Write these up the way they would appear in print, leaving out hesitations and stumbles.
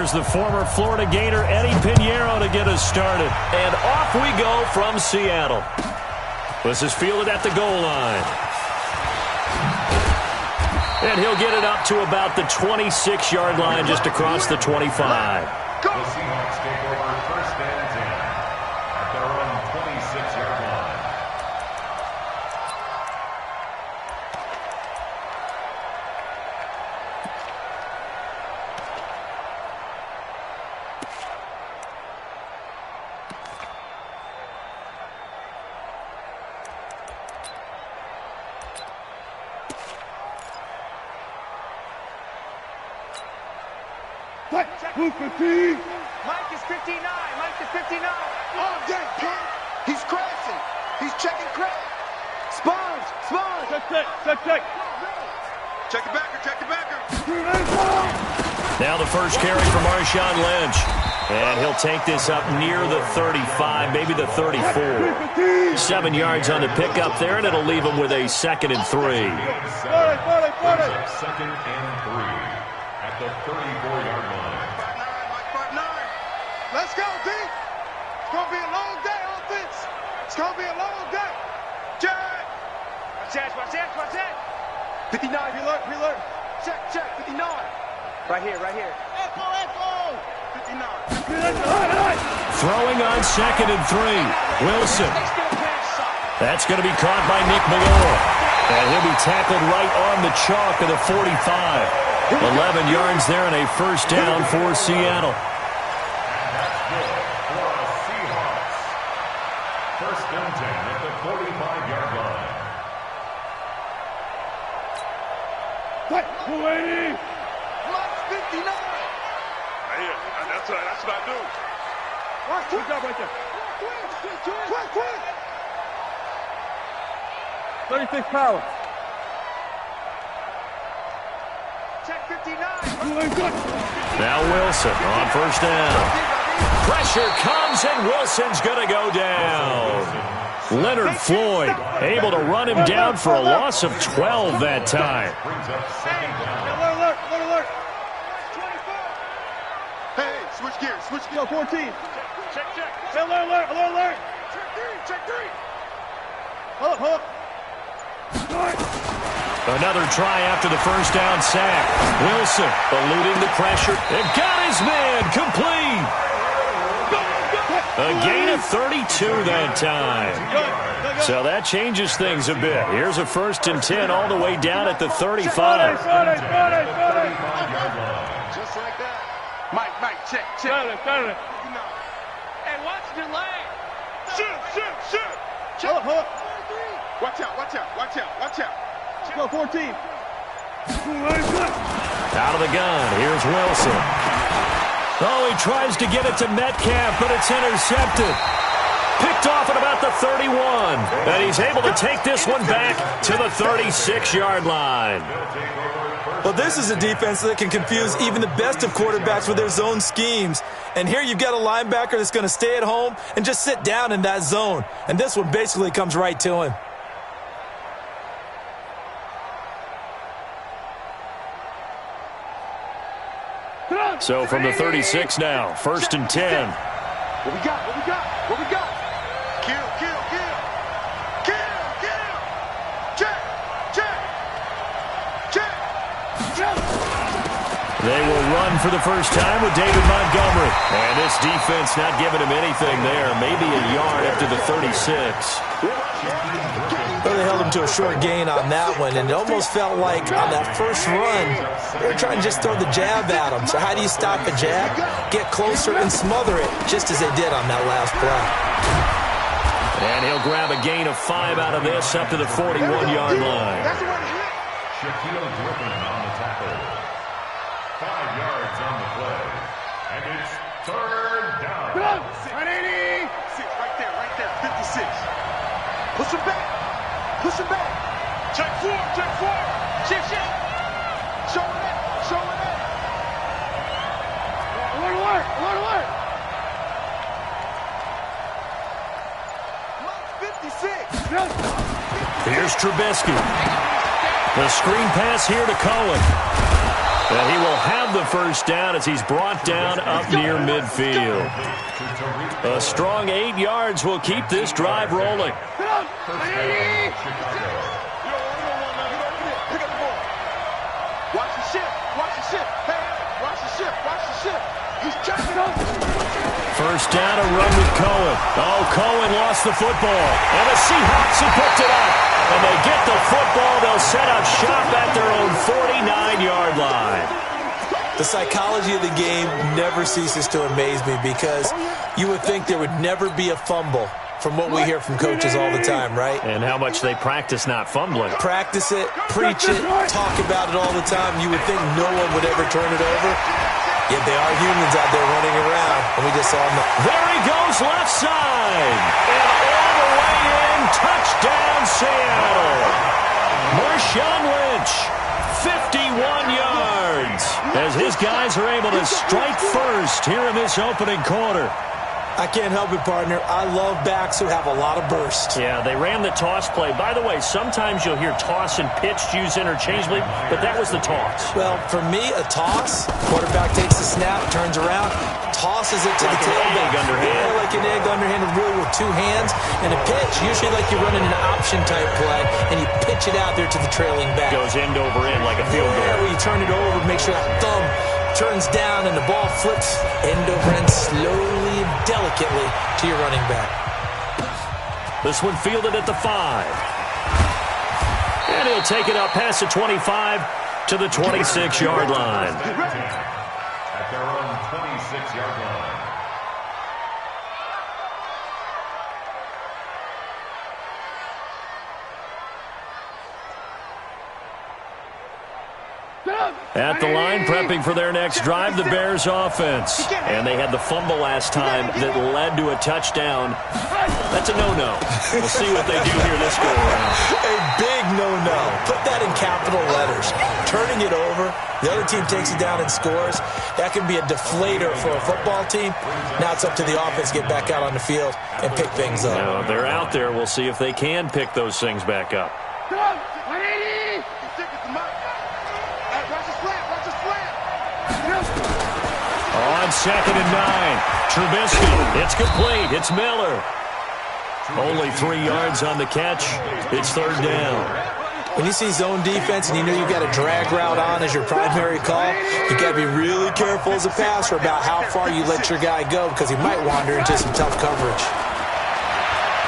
here's the former Florida Gator Eddie Pinheiro to get us started. And off we go from Seattle. This is fielded at the goal line. And he'll get it up to about the 26-yard line, just across the 25. The Seahawks take over first and 10 at their own 26-yard line. Mike is 59. Mike is 59. Oh, dang, punk. He's crashing. He's checking crash. Sponge. Check. Check the backer. Check the backer. Now the first carry from Marshawn Lynch. And he'll take this up near the 35, maybe the 34. 7 yards on the pickup there, and it'll leave him with a 2nd and 3. Second and 3 at the 34-yard line. 5'9", let's go, D. It's going to be a long day, offense. It's going to be a long day. Jack. Watch that. 59, reload. Check, 59. Right here. Echo. 59. Throwing on 2nd and 3. Wilson. That's going to be caught by Nick Malloy. And he'll be tackled right on the chalk of the 45. 11 yards there and a first down for Seattle. And that's good for the Seahawks. First and 10 at the 45-yard line. Mike's 59. That's what I do. Good job right there. Quick. 36 power. Check 59. Now Wilson on first down. Pressure comes, and Wilson's going to go down. Leonard Floyd able to run him down for a loss of 12 that time. Brings up second down. Alert. Hey, switch gears. 14. Check. Alert. Check three. Hold up. Another try after the first down sack. Wilson eluding the pressure. And got his man complete. A gain of 32 that time. So that changes things a bit. Here's a first and 10 all the way down at the 35. Just like that. Mike, check. Hey, watch the lane. Shoot. Watch out. Go 14. Out of the gun. Here's Wilson. Oh, he tries to get it to Metcalf, but it's intercepted. Picked off at about the 31. And he's able to take this one back to the 36-yard line. Well, this is a defense that can confuse even the best of quarterbacks with their zone schemes. And here you've got a linebacker that's going to stay at home and just sit down in that zone. And this one basically comes right to him. So from the 36 now, first and 10. What we got? Kill. Check. They will run for the first time with David Montgomery. And this defense not giving him anything there. Maybe a yard after the 36. Well, they held him to a short gain on that one, and it almost felt like on that first run, they were trying to just throw the jab at him. So how do you stop a jab? Get closer and smother it, just as they did on that last play. And he'll grab a gain of 5 out of this up to the 41-yard line. Shaquille Griffin on the tackle. 5 yards on the play. And it's third down. 180. Right there. 56. Push him back. Check four. Shift. Show it up. Alert. Mike 56. Here's Trubisky. The screen pass here to Cohen. And he will have the first down as he's brought down up near midfield. A strong 8 yards will keep this drive rolling. Watch the ship. Watch the ship. Hey, watch the ship. Watch the ship. He's checking up. First down, a run with Cohen. Oh, Cohen lost the football. And the Seahawks have picked it up. And they get the football. They'll set up shop at their own 49-yard line. The psychology of the game never ceases to amaze me because you would think there would never be a fumble from what we hear from coaches all the time, right? And how much they practice not fumbling. Practice it, preach it, talk about it all the time. You would think no one would ever turn it over. Yet they are humans out there running around, and we just saw him. There he goes, left side. And all the way in, touchdown Seattle. Marshawn Lynch, 51 yards. As his guys are able to strike first here in this opening quarter. I can't help it, partner. I love backs who have a lot of burst. Yeah, they ran the toss play. By the way, sometimes you'll hear toss and pitch used interchangeably, but that was the toss. Well, for me, a toss, quarterback takes the snap, turns around, tosses it to the tailback. Yeah, like an egg underhanded really with 2 hands. And a pitch, usually like you're running an option-type play, and you pitch it out there to the trailing back. Goes end over end like a field goal. Yeah, where you turn it over, make sure that thumb turns down and the ball flips end over end slowly and delicately to your running back. This one fielded at the 5. And he'll take it up past the 25 to the 26-yard line. At their own 26-yard line. At the line, prepping for their next drive, the Bears offense. And they had the fumble last time that led to a touchdown. That's a no-no. We'll see what they do here this go-around. A big no-no. Put that in capital letters. Turning it over, the other team takes it down and scores. That can be a deflator for a football team. Now it's up to the offense to get back out on the field and pick things up. Now, they're out there. We'll see if they can pick those things back up. On 2nd and 9, Trubisky. It's complete. It's Miller. Only 3 yards on the catch. It's 3rd down. When you see zone defense and you know you've got a drag route on as your primary call, you got to be really careful as a passer about how far you let your guy go because he might wander into some tough coverage.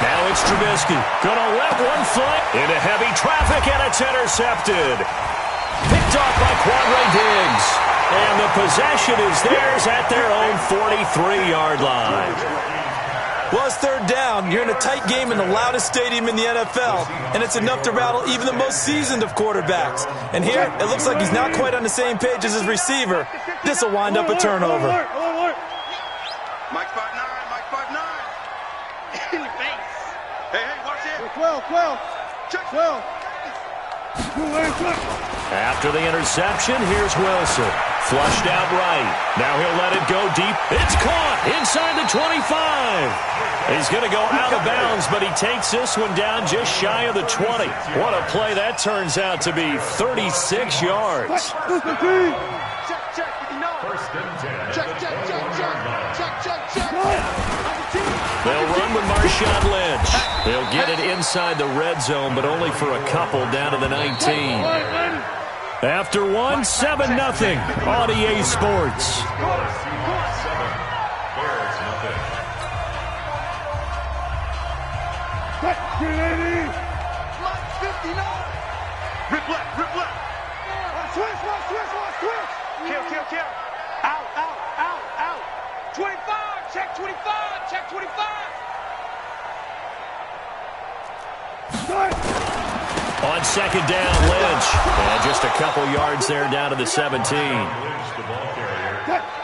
Now it's Trubisky. Gonna let one fly into heavy traffic, and it's intercepted. Picked off by Quandre Diggs. And the possession is theirs at their own 43-yard line. Well, it's 3rd down. You're in a tight game in the loudest stadium in the NFL, and it's enough to rattle even the most seasoned of quarterbacks. And here, it looks like he's not quite on the same page as his receiver. This will wind up a turnover. Mike 5'9", Mike 5'9". In your face. Hey, watch it. 12. Check 12. After the interception, here's Wilson. Flushed out right. Now he'll let it go deep. It's caught inside the 25. He's going to go out of bounds, but he takes this one down just shy of the 20. What a play that turns out to be. 36 yards. Check. First and 10. Check. They'll run with Marshawn Lynch. They'll get it inside the red zone, but only for a couple down to the 19. After 1, 7-0 on EA Sports. Rip left. Switch. Kill. Out. 25. Check 25. On 2nd down, Lynch. And just a couple yards there down to the 17.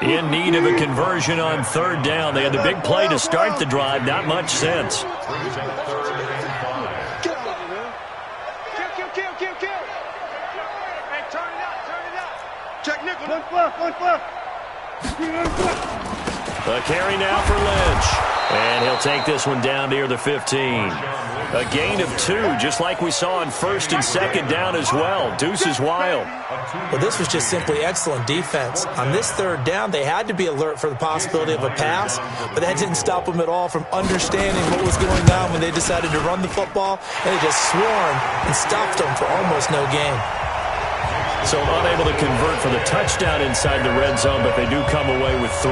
In need of a conversion on 3rd down. They had the big play to start the drive. Not much sense. Kill. Hey, turn it up. Check nickel. One left. The carry now for Lynch. And he'll take this one down near the 15. A gain of 2, just like we saw on first and second down as well. Deuce is wild. Well, this was just simply excellent defense. On this third down, they had to be alert for the possibility of a pass, but that didn't stop them at all from understanding what was going on when they decided to run the football, and they just swarmed and stopped them for almost no gain. So unable to convert for the touchdown inside the red zone, but they do come away with 3.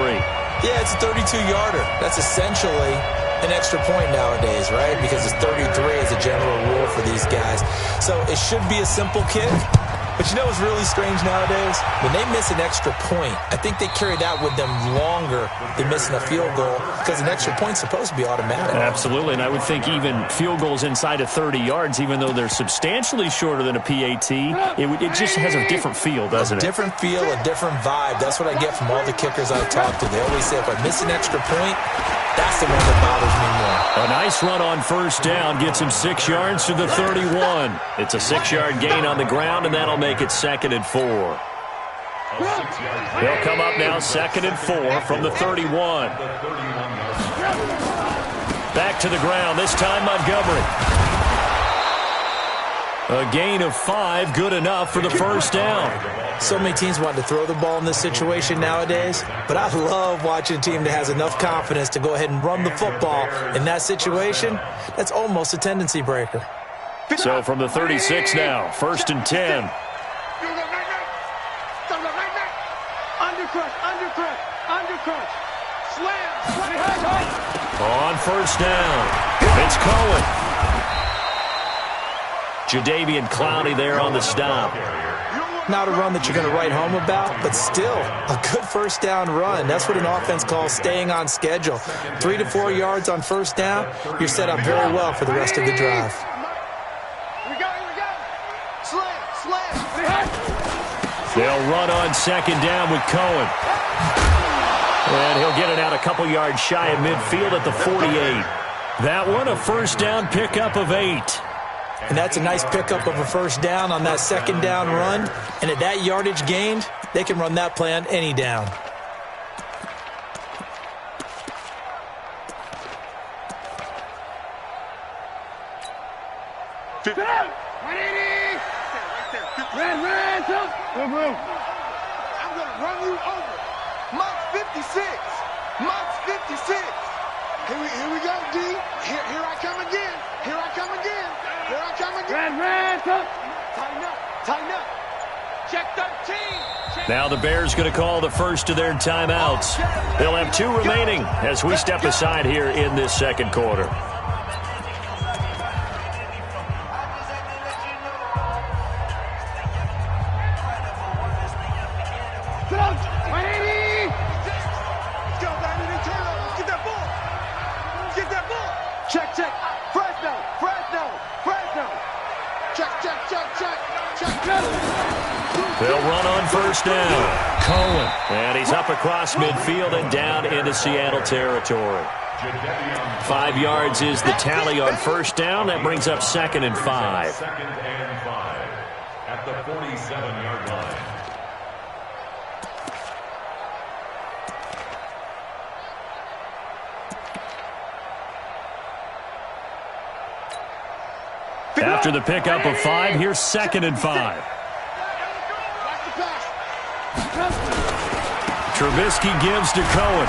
Yeah, it's a 32-yarder. That's essentially an extra point nowadays, right? Because it's 33 as a general rule for these guys. So it should be a simple kick. But you know what's really strange nowadays? When they miss an extra point, I think they carry that with them longer than missing a field goal because an extra point's supposed to be automatic. Absolutely, and I would think even field goals inside of 30 yards, even though they're substantially shorter than a PAT, it just has a different feel, doesn't it? A different feel, a different vibe. That's what I get from all the kickers I've talked to. They always say if I miss an extra point, that's the one that bothers me more. A nice run on first down gets him 6 yards to the 31. It's a 6-yard gain on the ground, and that'll make it 2nd and 4. They'll come up now 2nd and 4 from the 31. Back to the ground, this time Montgomery. A gain of 5, good enough for the first down. So many teams want to throw the ball in this situation nowadays, but I love watching a team that has enough confidence to go ahead and run the football. In that situation, that's almost a tendency breaker. So from the 36 now, 1st and 10. Undercrush. Slam. On first down, it's Cohen. Jadeveon Clowney there on the stop. Not a run that you're going to write home about, but still a good first down run. That's what an offense calls staying on schedule. 3 to 4 yards on first down, you're set up very well for the rest of the drive. Here we go. Slam. They'll run on 2nd down with Cohen. And he'll get it out a couple yards shy of midfield at the 48. That one a first down pickup of 8. And that's a nice pickup of a first down on that 2nd down run. And at that yardage gained, they can run that play on any down. I'm going to run you over. Mike's 56. Here we go, D. Here I come again. Tighten up. Check 13. Now the Bears going to call the first of their timeouts. They'll have 2 remaining as we step aside here in this 2nd quarter. Check. Fresno. Check. They'll run on first down. Cohen. And he's up across midfield and down into Seattle territory. 5 yards is the tally on first down. That brings up 2nd and 5. 2nd and 5 at the 47-yard line. After the pickup of 5, here's 2nd and 5. Trubisky gives to Cohen.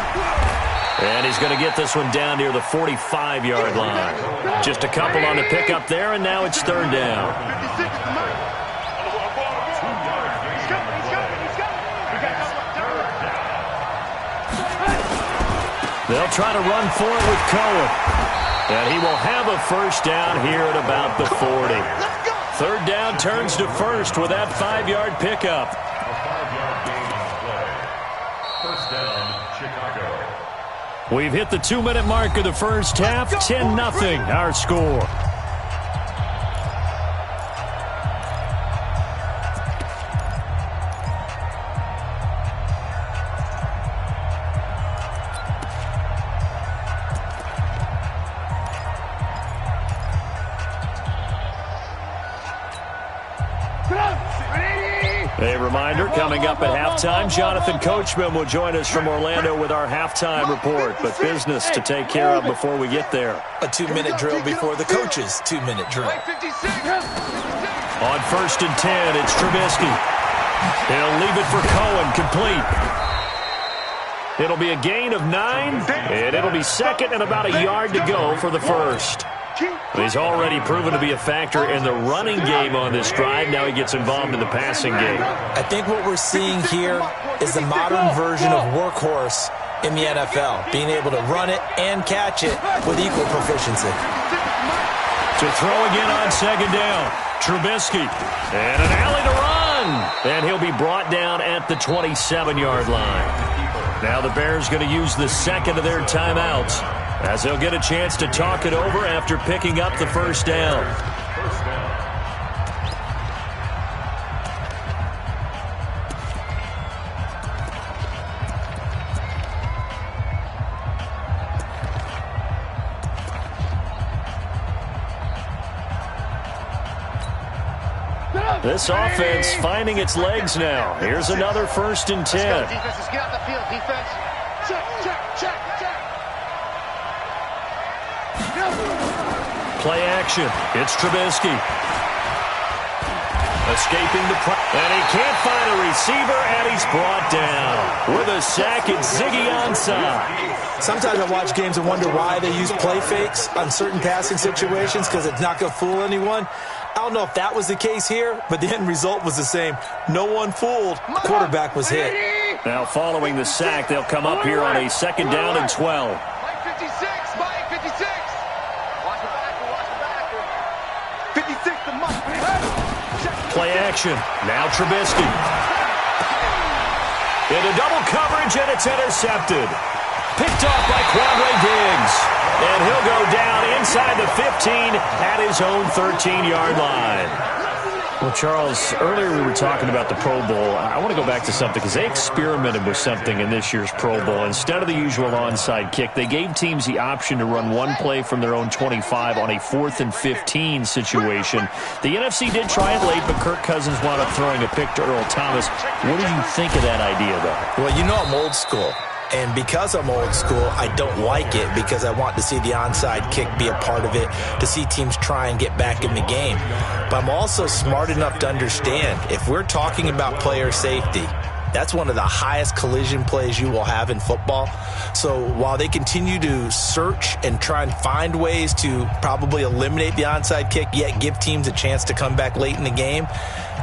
And he's going to get this one down near the 45-yard line. Just a couple on the pickup there, and now it's 3rd down. They'll try to run for it with Cohen. And he will have a first down here at about the 40. 3rd down turns to 1st with that 5-yard pickup. A 5-yard gain on the play. First down, Chicago. We've hit the 2-minute mark of the first half. 10-0 our score. reminder, coming up at halftime, Jonathan Coachman will join us from Orlando with our halftime report. But business to take care of before we get there. A 2-minute drill before the coach's 2-minute drill. On 1st and 10, it's Trubisky. He'll leave it for Cohen, complete. It'll be a gain of 9, and it'll be second and about a yard to go for the first. He's already proven to be a factor in the running game on this drive. Now he gets involved in the passing game. I think what we're seeing here is the modern version of workhorse in the NFL, being able to run it and catch it with equal proficiency. To throw again on 2nd down, Trubisky, and an alley to run, and he'll be brought down at the 27-yard line. Now the Bears going to use the second of their timeouts as they'll get a chance to talk it over after picking up the first down. This offense finding its legs now. Here's another 1st and 10. Let's go, defenses. Get out the field, defense. Check. Play action. It's Trubisky. Escaping the pressure. And he can't find a receiver, and he's brought down. With a sack, it's Ziggy Ansah. Sometimes I watch games and wonder why they use play fakes on certain passing situations, because it's not going to fool anyone. I don't know if that was the case here, but the end result was the same. No one fooled. The quarterback was hit. Now following the sack, they'll come up here on a 2nd down and 12. Mike 56. Watch the back. 56 to Mike. Play action. Now Trubisky. Into double coverage, and it's intercepted. Picked off by Quandre Diggs. And he'll go down inside the 15 at his own 13-yard line. Well, Charles, earlier we were talking about the Pro Bowl. I want to go back to something because they experimented with something in this year's Pro Bowl. Instead of the usual onside kick, they gave teams the option to run one play from their own 25 on a 4th and 15 situation. The NFC did try it late, but Kirk Cousins wound up throwing a pick to Earl Thomas. What do you think of that idea, though? Well, you know I'm old school. And because I'm old school, I don't like it because I want to see the onside kick be a part of it, to see teams try and get back in the game. But I'm also smart enough to understand if we're talking about player safety, that's one of the highest collision plays you will have in football. So while they continue to search and try and find ways to probably eliminate the onside kick, yet give teams a chance to come back late in the game,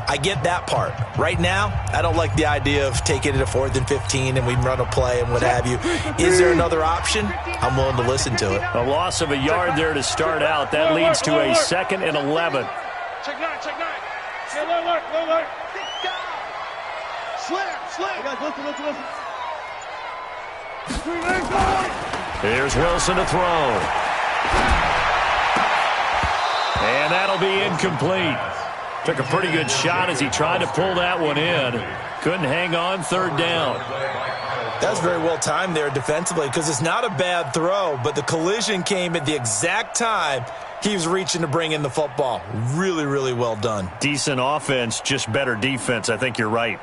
I get that part. Right now, I don't like the idea of taking it to 4th and 15 and we run a play and what have you. Is there another option? I'm willing to listen to it. A loss of a yard there to start out. That leads to a 2nd and 11. Check 9. Look. Slam. Listen. Here's Wilson to throw. And that'll be incomplete. Took a pretty good shot as he tried to pull that one in. Couldn't hang on, 3rd down. That's very well timed there defensively because it's not a bad throw, but the collision came at the exact time he was reaching to bring in the football. Really, really well done. Decent offense, just better defense. I think you're right.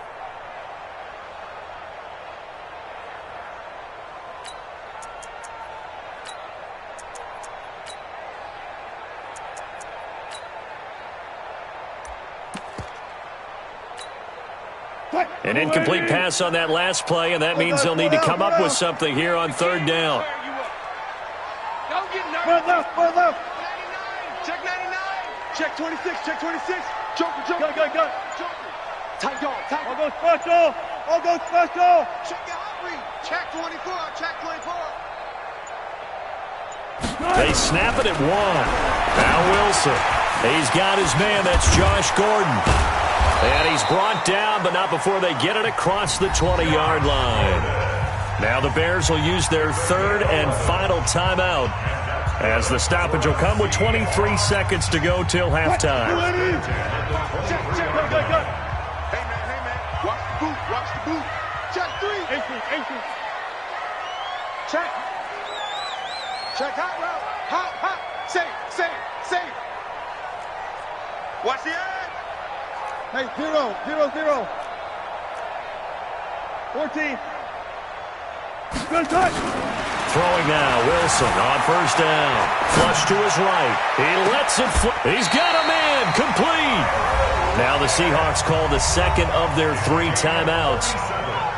An incomplete pass on that last play, and that means they'll need to come up with something here on 3rd down. Check 99. Check 26. Joker. Go. Tight dog. All go special. Check your hot read. Check 24. They snap it at 1. Now Wilson. He's got his man. That's Josh Gordon. And he's brought down, but not before they get it across the 20-yard line. Now the Bears will use their 3rd and final timeout as the stoppage will come with 23 seconds to go till halftime. Check. Hey, man. Watch the boot. Check 3. Aces. Check hot route. Hot. Safe. Watch the edge. Hey, 0. 14. Good touch. Throwing now, Wilson on first down. Flush to his right. He lets it fly. He's got a man. Complete. Now the Seahawks call the second of their 3 timeouts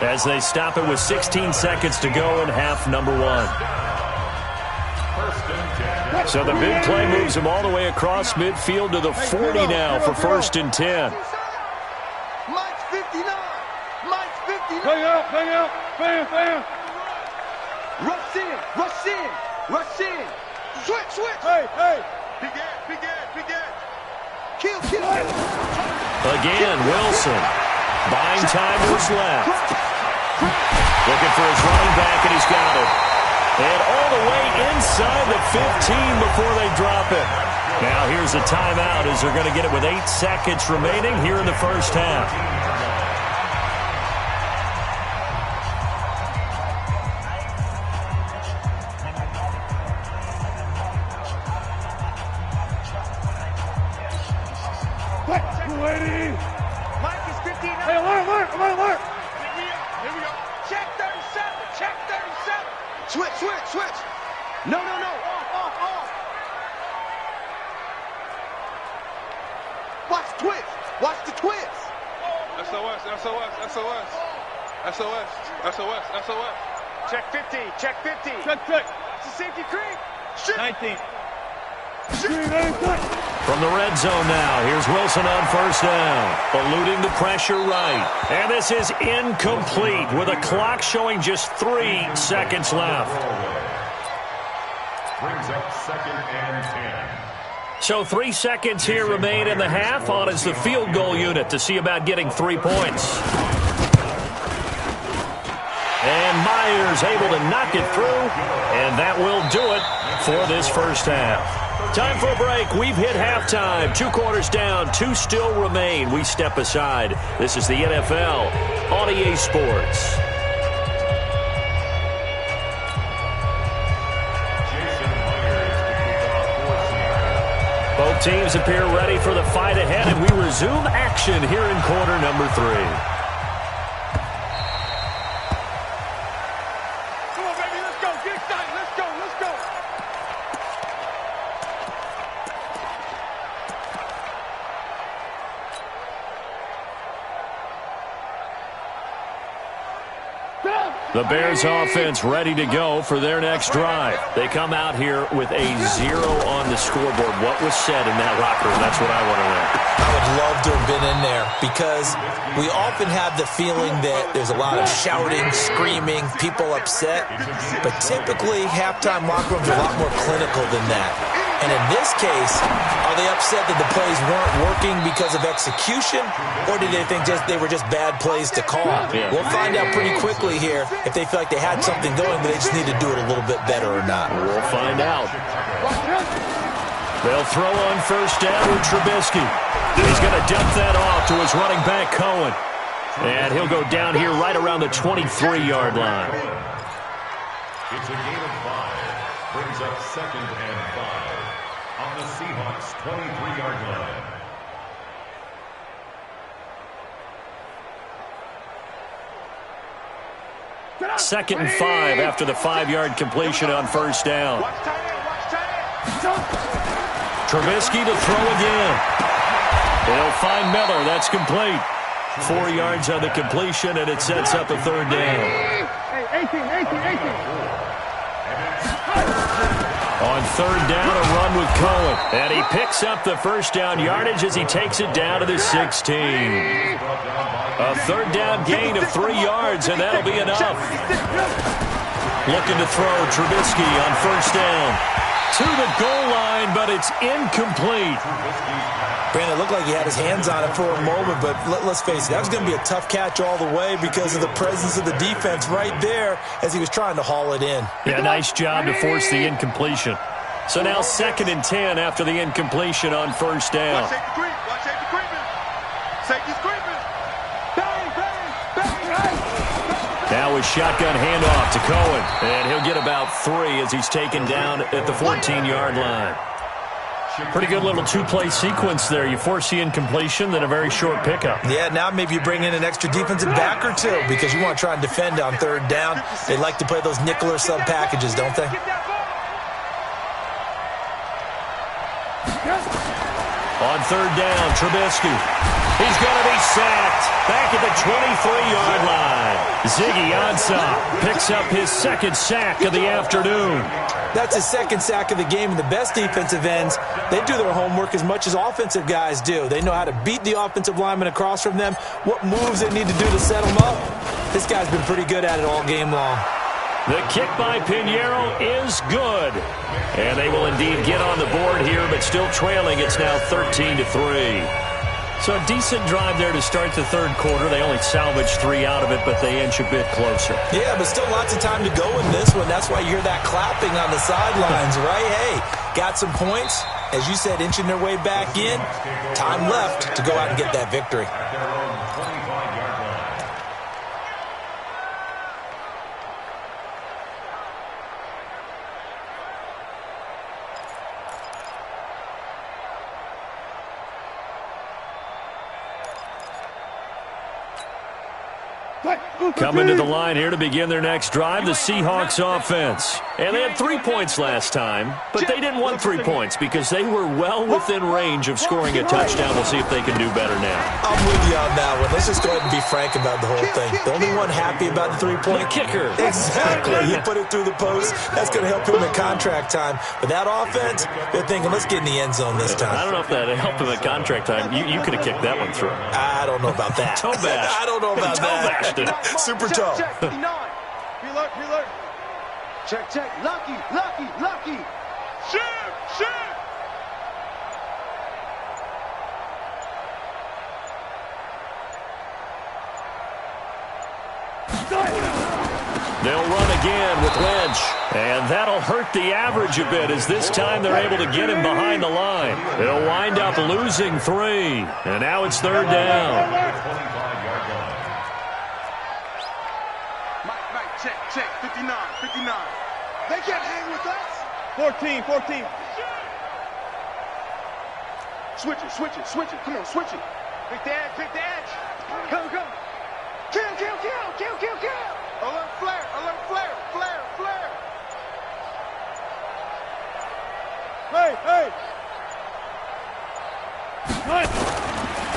as they stop it with 16 seconds to go in half number 1. So the big play moves him all the way across midfield to the 40 now for 1st and 10. Mike's 59. Mike's 59. Bang out, bang out. Bam, bam. Rush in, rush in, rush in. Switch, switch. Hey, hey. Big Ed, big Ed, big Ed. Kill, kill. Again, Wilson. Buying time to his left. Looking for his running back, and he's got it. And all the way inside the 15 before they drop it. Now here's a timeout as they're going to get it with 8 seconds remaining here in the first half. Mike is 59. Hey, alert. Here we go. Check 37, check 37. Switch, switch, switch. No. Off. Watch the twist. Watch the twist. SOS. Check 50, check 50. Check. It's a safety creep. 19. From the red zone now, here's Wilson on first down. Eluding the pressure right. And this is incomplete with a clock showing just 3 seconds left. Brings up 2nd and 10. So 3 seconds here remain in the half on as the field goal unit to see about getting 3 points. And Myers able to knock it through, and that will do it for this first half. Time for a break. We've hit halftime. 2 quarters down, 2 still remain. We step aside. This is the NFL on EA Sports. Both teams appear ready for the fight ahead, and we resume action here in quarter number 3. Come on, baby, let's go. Get excited. Let's go. The Bears offense ready to go for their next drive. They come out here with a 0 on the scoreboard. What was said in that locker room? That's what I want to know. I would love to have been in there because we often have the feeling that there's a lot of shouting, screaming, people upset. But typically, halftime locker rooms are a lot more clinical than that. And in this case, are they upset that the plays weren't working because of execution, or did they think they were just bad plays to call? Yeah. We'll find out pretty quickly here if they feel like they had something going, but they just need to do it a little bit better or not. We'll find out. They'll throw on first down with Trubisky. He's going to dump that off to his running back, Cohen. And he'll go down here right around the 23-yard line. It's a gain of 5. Brings up 2nd and 5 on the Seahawks' 23-yard line. Second and 5 after the 5-yard completion on first down. Trubisky to throw again. They'll find Miller. That's complete. 4 yards on the completion, and it sets up a 3rd down. 18. On 3rd down, a run with Cohen. And he picks up the first down yardage as he takes it down to the 16. A 3rd down gain of 3 yards, and that'll be enough. Looking to throw Trubisky on first down. To the goal line, but it's incomplete. Brandon, it looked like he had his hands on it for a moment, but let's face it, that was going to be a tough catch all the way because of the presence of the defense right there as he was trying to haul it in. Yeah, nice job to force the incompletion. So now 2nd and 10 after the incompletion on first down. Watch safety creep. Watch safety creeping. Safety's creeping. Bang. Now a shotgun handoff to Cohen. And he'll get about 3 as he's taken down at the 14-yard line. Pretty good little two-play sequence there. You force the incompletion, then a very short pickup. Yeah, now maybe you bring in an extra defensive back or two because you want to try and defend on third down. They like to play those nickel or sub packages, don't they? On third down, Trubisky. He's going to be sacked back at the 23-yard line. Ziggy Ansah picks up his second sack of the afternoon. That's his second sack of the game, and the best defensive ends, they do their homework as much as offensive guys do. They know how to beat the offensive lineman across from them, what moves they need to do to set them up. This guy's been pretty good at it all game long. The kick by Pinheiro is good. And they will indeed get on the board here, but still trailing. It's now 13-3. So a decent drive there to start the third quarter. They only salvaged 3 out of it, but they inch a bit closer. Yeah, but still lots of time to go in this one. That's why you hear that clapping on the sidelines, right? Hey, got some points. As you said, inching their way back in. Time left to go out and get that victory. Coming to the line here to begin their next drive, the Seahawks offense. And they had 3 points last time, but they didn't want 3 points because they were well within range of scoring a touchdown. We'll see if they can do better now. I'm with you on that one. Let's just go ahead and be frank about the whole thing. The only one happy about the 3-point kicker. Exactly. He put it through the post. That's going to help him in contract time. But that offense, they're thinking, let's get in the end zone this time. I don't know if that helped him at contract time. You could have kicked that one through. I don't know about that. Toe bash. I don't know about that. Toe bashed it. Super toe. Check, 59. Preload, preload. Check, check. Lucky, lucky, lucky. Shoot, shoot. They'll run again with Lynch. And that'll hurt the average a bit as this time they're able to get him behind the line. They'll wind up losing 3. And now it's third down. Mike, check, check. 59, 59. They can't hang with us. 14, 14. Switch it, switch it, switch it. Come on, switch it. Pick the edge, pick the edge. Go, go. Kill, kill, kill, kill, kill, kill. Alert flare, flare, flare. Hey, hey.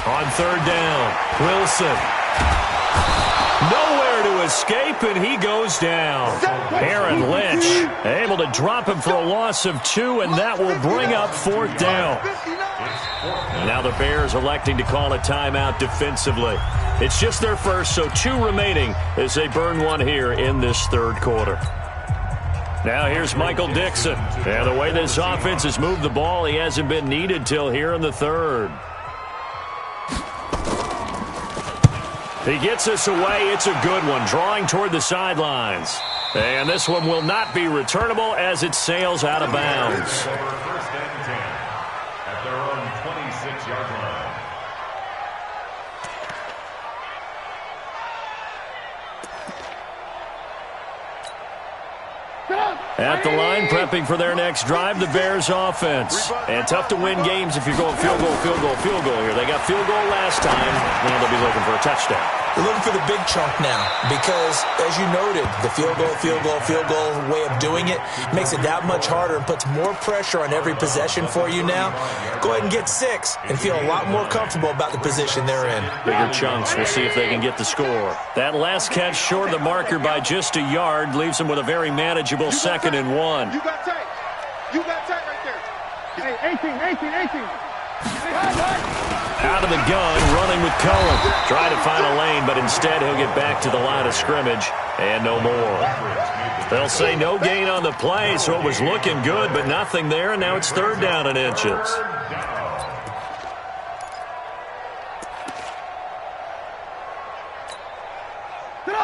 On third down, Wilson. Nowhere to escape, and he goes down. Aaron Lynch able to drop him for a loss of 2, and that will bring up fourth down. And now the Bears electing to call a timeout defensively. It's just their first, so 2 remaining as they burn 1 here in this third quarter. Now here's Michael Dixon. And the way this offense has moved the ball, he hasn't been needed till here in the third. He gets us away. It's a good one, drawing toward the sidelines. And this one will not be returnable as it sails out of bounds. First and 10 at their own 26-yard line. At the line, prepping for their next drive, the Bears offense. And tough to win games if you're going field goal, field goal, field goal here. They got field goal last time. Now they'll be looking for a touchdown. They're looking for the big chunk now because, as you noted, the field goal way of doing it makes it that much harder and puts more pressure on every possession for you now. Go ahead and get 6 and feel a lot more comfortable about the position they're in. Bigger chunks. We'll see if they can get the score. That last catch short of the marker by just a yard leaves them with a very manageable 2nd and 1. You got tight. You got tight right there. Hey, 18. Out of the gun, running with Cohen. Try to find a lane, but instead he'll get back to the line of scrimmage and no more. They'll say no gain on the play, so it was looking good, but nothing there, and now it's third down and inches.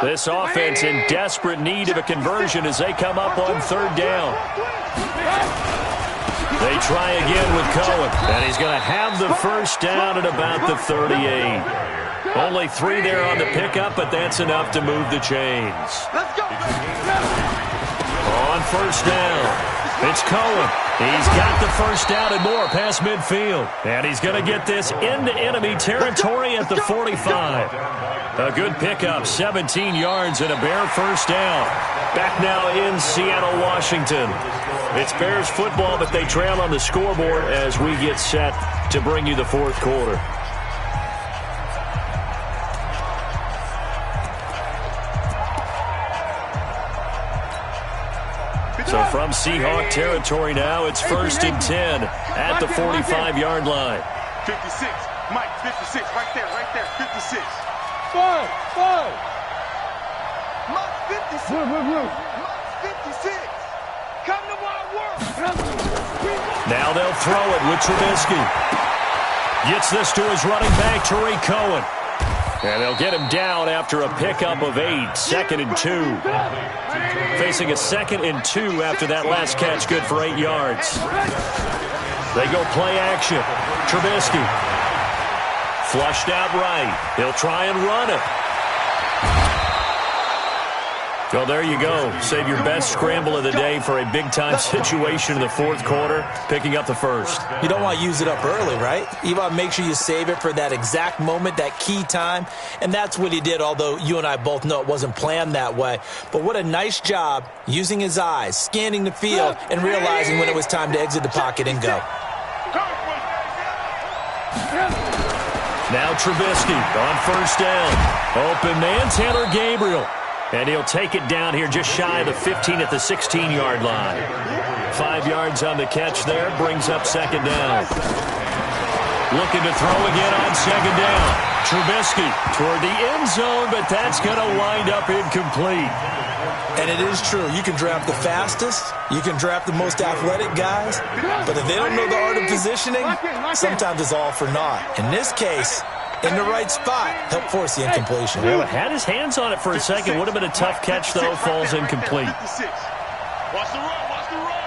This offense in desperate need of a conversion as they come up on third down. They try again with Cohen, and he's going to have the first down at about the 38. Only 3 there on the pickup, but that's enough to move the chains. Let's go. On first down, it's Cohen. He's got the first down and more past midfield. And he's going to get this into enemy territory at the 45. A good pickup, 17 yards and a Bear first down. Back now in Seattle, Washington. It's Bears football, but they trail on the scoreboard as we get set to bring you the fourth quarter. So from Seahawk territory now, it's 1st and 10 at the 45-yard line. 56, Mike, 56, right there, 56. Five. Mike, 56. Mike, 56. Come to my work. Now they'll throw it with Trubisky. Gets this to his running back, Tariq Cohen. And they'll get him down after a pickup of 8, 2nd and 2. Facing a 2nd and 2 after that last catch, good for 8 yards. They go play action. Trubisky. Flushed out right. He'll try and run it. Well, there you go. Save your best scramble of the day for a big-time situation in the fourth quarter, picking up the first. You don't want to use it up early, right? You want to make sure you save it for that exact moment, that key time, and that's what he did, although you and I both know it wasn't planned that way. But what a nice job using his eyes, scanning the field, and realizing when it was time to exit the pocket and go. Now Trubisky on first down. Open man, Taylor Gabriel. And he'll take it down here just shy of the 15 at the 16-yard line. 5 yards on the catch there, brings up 2nd down. Looking to throw again on 2nd down. Trubisky toward the end zone, but that's going to wind up incomplete. And it is true. You can draft the fastest. You can draft the most athletic guys. But if they don't know the art of positioning, sometimes it's all for naught. In this case, in the right spot, help force the incompletion. Well, had his hands on it for a second. Would have been a tough catch, though. Falls incomplete. Watch the run, watch the run.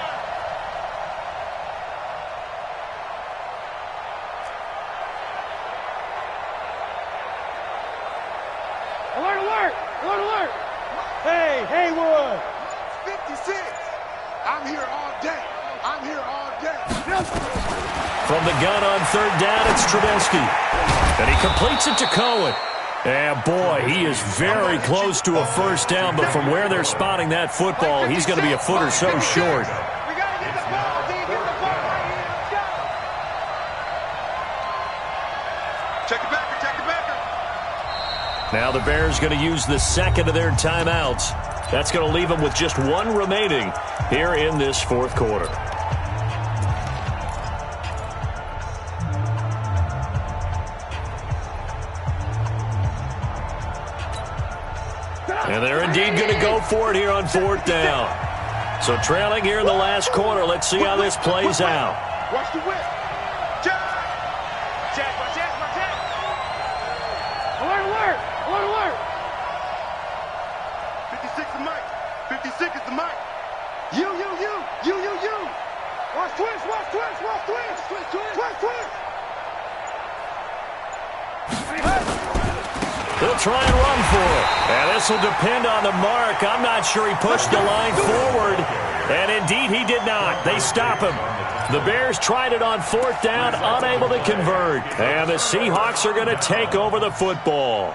Alert! Hey, Haywood! 56. I'm here all day. From the gun on 3rd down, it's Trubisky. And he completes it to Cohen. And boy, he is very close to a first down, but from where they're spotting that football, he's going to be a foot or so short. We got to get the ball, D. Get the ball right here. Check it back. Now the Bears going to use the 2nd of their timeouts. That's going to leave them with just 1 remaining here in this fourth quarter. And they're indeed going to go for it here on 4th down. So trailing here in the last quarter. Let's see how this plays out. Watch the whip. Jack. Alert. 56 is Mike. 56 is the Mike. You. Watch twist. He'll try and run for it. And this will depend on the mark. I'm not sure he pushed the line forward. And indeed, he did not. They stop him. The Bears tried it on 4th down, unable to convert. And the Seahawks are going to take over the football.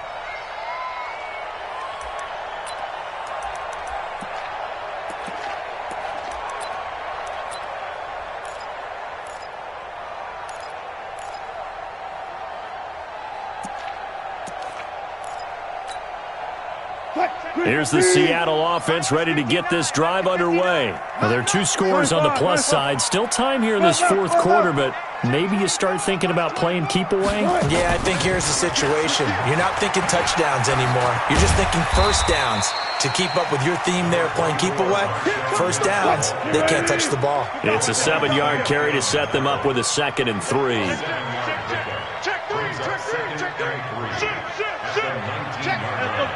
Here's the Seattle offense ready to get this drive underway. Now, there are 2 scores on the plus side. Still time here in this fourth quarter, but maybe you start thinking about playing keep away? Yeah, I think here's the situation. You're not thinking touchdowns anymore. You're just thinking first downs. To keep up with your theme there, playing keep away, first downs, they can't touch the ball. It's a 7-yard carry to set them up with a 2nd and 3. Check three. Check.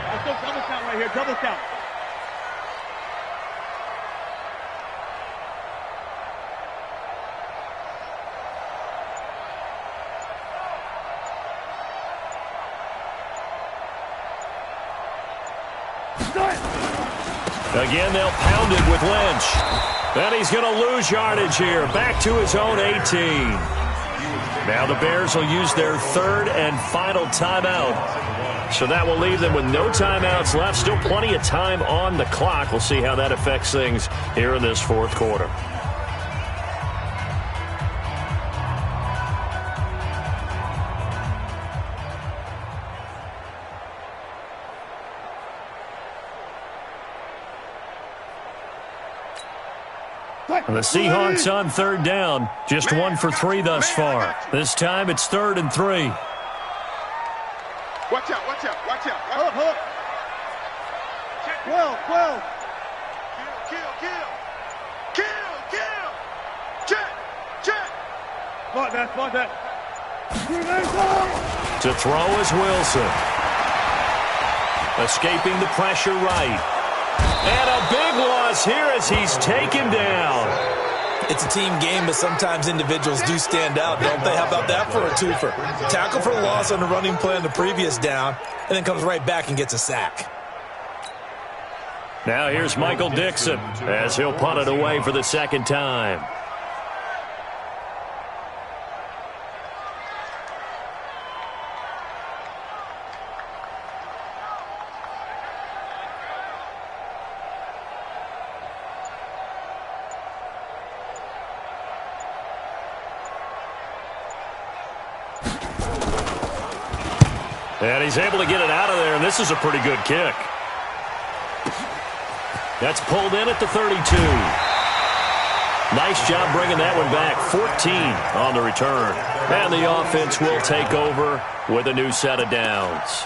Let's go double count right here. Double count. Again, they'll pound it with Lynch. And he's going to lose yardage here. Back to his own 18. Now the Bears will use their third and final timeout. So that will leave them with no timeouts left. Still plenty of time on the clock. We'll see how that affects things here in this fourth quarter. The Seahawks on third down. Just 1 for 3 thus far. This time it's 3rd and 3. Watch out, watch out, watch out. Hold up. 12. Kill. Check. Spot that. To throw is Wilson. Escaping the pressure right. And a big loss here as he's taken down. It's a team game, but sometimes individuals do stand out, don't they? How about that for a twofer? Tackle for a loss on the running play on the previous down, and then comes right back and gets a sack. Now here's Michael Dixon as he'll punt it away for the second time. And he's able to get it out of there, and this is a pretty good kick. That's pulled in at the 32. Nice job bringing that one back. 14 on the return. And the offense will take over with a new set of downs.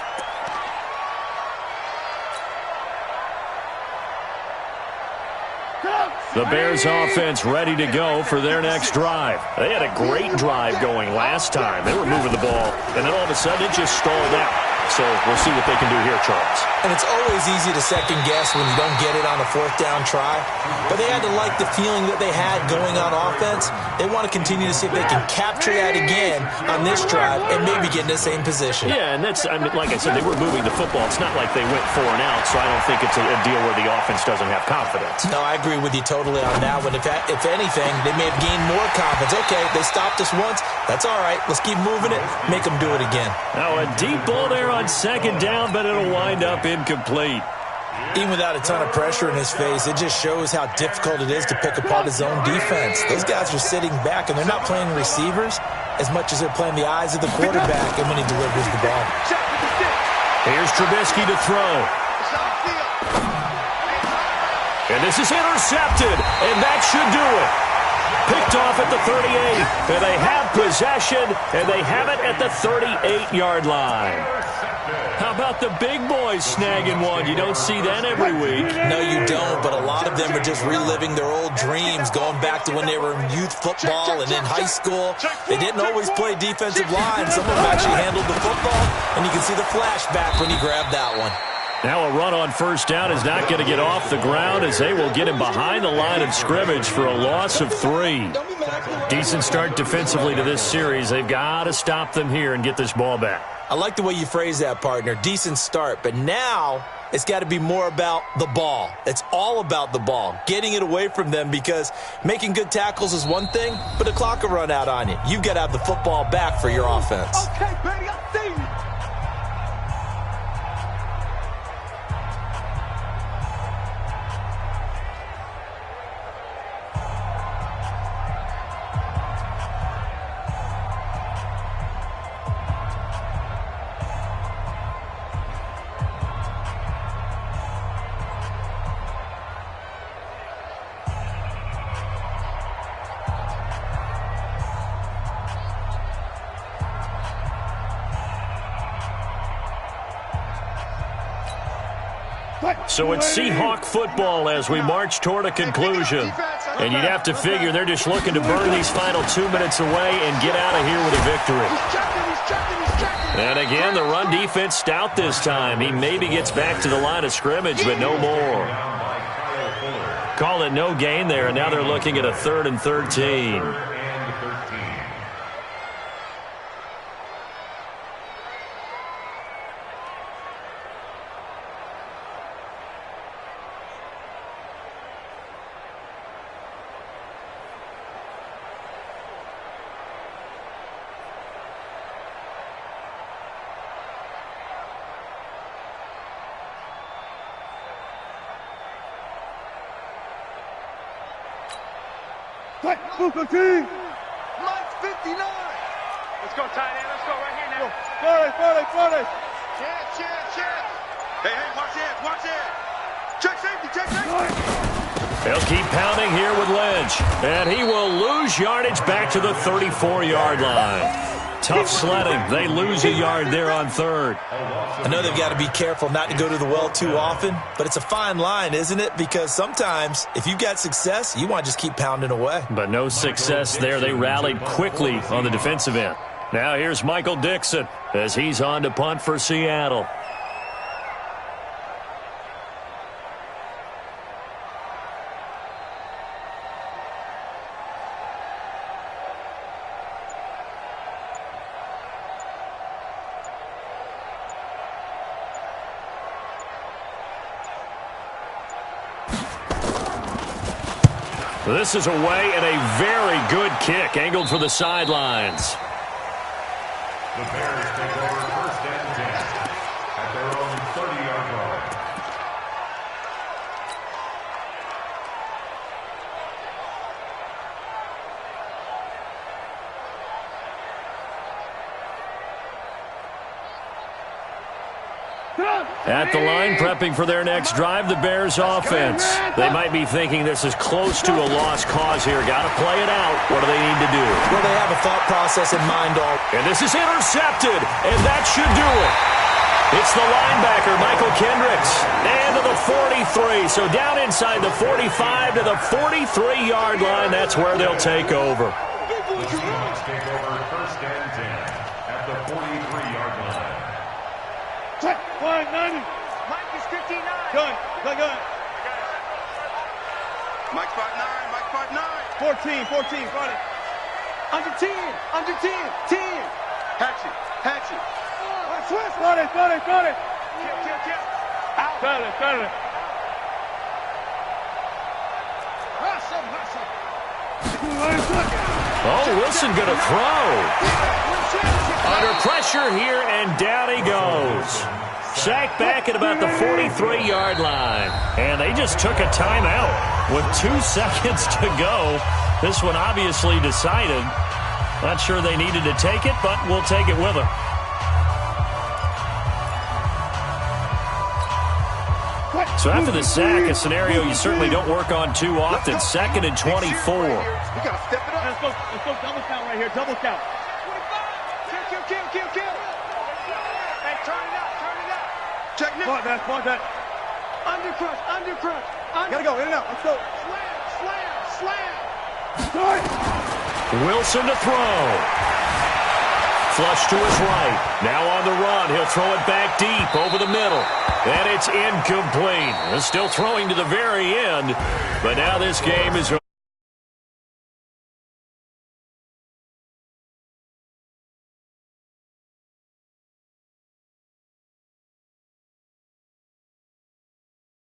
The Bears offense ready to go for their next drive. They had a great drive going last time. They were moving the ball, and then all of a sudden it just stalled out. So we'll see what they can do here, Charles. And it's always easy to second guess when you don't get it on a fourth down try. But they had to like the feeling that they had going on offense. They want to continue to see if they can capture that again on this drive and maybe get in the same position. Yeah, and that's, I mean, like I said, they were moving the football. It's not like they went 4 and out, so I don't think it's a deal where the offense doesn't have confidence. No, I agree with you totally on that one. If anything, they may have gained more confidence. Okay, they stopped us once. That's all right. Let's keep moving it. Make them do it again. Now a deep ball there on second down, but it'll wind up incomplete. Even without a ton of pressure in his face, it just shows how difficult it is to pick apart his own defense. Those guys are sitting back, and they're not playing receivers as much as they're playing the eyes of the quarterback and when he delivers the ball. Here's Trubisky to throw. And this is intercepted, and that should do it. Picked off at the 38, and they have possession, and they have it at the 38-yard line. How about the big boys snagging one? You don't see that every week. No, you don't, but a lot of them are just reliving their old dreams, going back to when they were in youth football and in high school. They didn't always play defensive line. Some of them actually handled the football, and you can see the flashback when he grabbed that one. Now a run on first down is not going to get off the ground as they will get him behind the line of scrimmage for a loss of 3. Decent start defensively to this series. They've got to stop them here and get this ball back. I like the way you phrase that, partner. Decent start, but now it's got to be more about the ball. It's all about the ball, getting it away from them, because making good tackles is one thing, but the clock will run out on you. You've got to have the football back for your offense. Okay, baby, I see you. So it's Seahawk football as we march toward a conclusion. And you'd have to figure they're just looking to burn these final 2 minutes away and get out of here with a victory. And again, the run defense stout this time. He maybe gets back to the line of scrimmage, but no more. Call it no gain there, and now they're looking at a 3rd and 13. Mike's 59. Let's go, tight end. Let's go right here now. 40. Chance. Hey, watch it. Check safety. They'll keep pounding here with Lynch. And he will lose yardage back to the 34-yard line. Tough sledding. They lose a yard there on third. I know they've got to be careful not to go to the well too often, but it's a fine line, isn't it? Because sometimes if you've got success, you want to just keep pounding away. But no success there. They rallied quickly on the defensive end. Now here's Michael Dixon as he's on to punt for Seattle. This is away and a very good kick angled for the sidelines. The Bears take over 1st and 10 at their own 30-yard line. At the line, prepping for their next drive, the Bears offense. They might be thinking this is close to a lost cause here. Got to play it out. What do they need to do? Well, they have a thought process in mind all. And this is intercepted, and that should do it. It's the linebacker, Michael Kendricks, and to the 43. So down inside the 45 to the 43-yard line. That's where they'll take over. The Seahawks take over 1st and 10 at the 43-yard line. Check. 90. Mike is 59. Gun. Mike's 5'9". 14. Got it. Under 10. 10. Hatchet. Swift. Got it. Kill. Out. Got it. Oh, Wilson going to throw. Under pressure here, and down he goes. Sacked back at about the 43-yard line. And they just took a timeout with 2 seconds to go. This one obviously decided. Not sure they needed to take it, but we'll take it with them. So after the sack, a scenario you certainly don't work on too often. 2nd and 24. We got to step it up. Let's go double count right here. Double count. Kill. Hey, turn it up. Check Nick. Point that. Undercrush. Gotta go, in and out. Let's go. Slam. Start. Wilson to throw. Flush to his right. Now on the run. He'll throw it back deep over the middle. And it's incomplete. Still throwing to the very end. But now this game is